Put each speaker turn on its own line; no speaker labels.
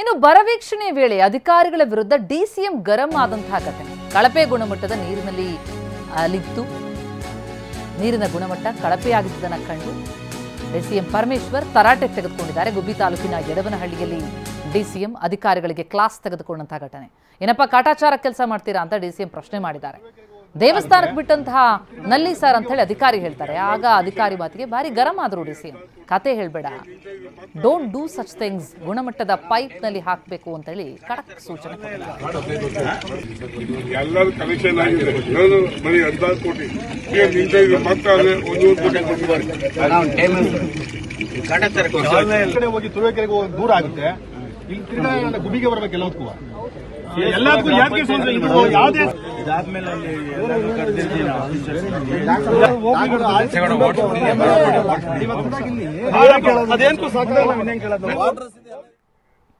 ಇನ್ನು ಬರವೀಕ್ಷಣೆ ವೇಳೆ ಅಧಿಕಾರಿಗಳ ವಿರುದ್ಧ ಡಿಸಿಎಂ ಗರಂ ಆದಂತಹ ಘಟನೆ. ಕಳಪೆ ಗುಣಮಟ್ಟದ ನೀರಿನಲ್ಲಿ ಅಲಿದ್ದು ನೀರಿನ ಗುಣಮಟ್ಟ ಕಳಪೆಯಾಗಿದ್ದನ್ನು ಕಂಡು ಡಿಸಿಎಂ ಪರಮೇಶ್ವರ್ ತರಾಟೆ ತೆಗೆದುಕೊಂಡಿದ್ದಾರೆ. ಗುಬ್ಬಿ ತಾಲೂಕಿನ ಯಡವನಹಳ್ಳಿಯಲ್ಲಿ ಡಿಸಿಎಂ ಅಧಿಕಾರಿಗಳಿಗೆ ಕ್ಲಾಸ್ ತೆಗೆದುಕೊಂಡಂತಹ ಘಟನೆ. ಏನಪ್ಪ ಕಾಟಾಚಾರ ಕೆಲಸ ಮಾಡ್ತೀರಾ ಅಂತ ಡಿಸಿಎಂ ಪ್ರಶ್ನೆ ಮಾಡಿದ್ದಾರೆ. ದೇವಸ್ಥಾನಕ್ಕೆ ಬಿಟ್ಟಂತಹ ನಲ್ಲಿ ಸರ್ ಅಂತ ಹೇಳಿ ಅಧಿಕಾರಿ ಹೇಳ್ತಾರೆ. ಆಗ ಅಧಿಕಾರಿ ಮಾತಿಗೆ ಭಾರಿ ಗರಂ ಆದ್ರು ಡಿಸಿಎಂ. ಕತೆ ಹೇಳ್ಬೇಡ, ಡೋಂಟ್ ಡೂ ಸಚ್ ಥಿಂಗ್ಸ್, ಗುಣಮಟ್ಟದ ಪೈಪ್ ನಲ್ಲಿ ಹಾಕಬೇಕು ಅಂತ ಹೇಳಿ ಖಡಕ್ ಸೂಚನೆ
ದೂರ ಆಗುತ್ತೆ. ಇಲ್ಲಿ ಗುಬಿಗೆ ಬರ್ಬೇಕು ಎಲ್ಲದಕ್ಕೂ ಯಾವುದೇ ಇದಾದ್ಮೇಲೆ ಅದೇನು ಸಾಕು.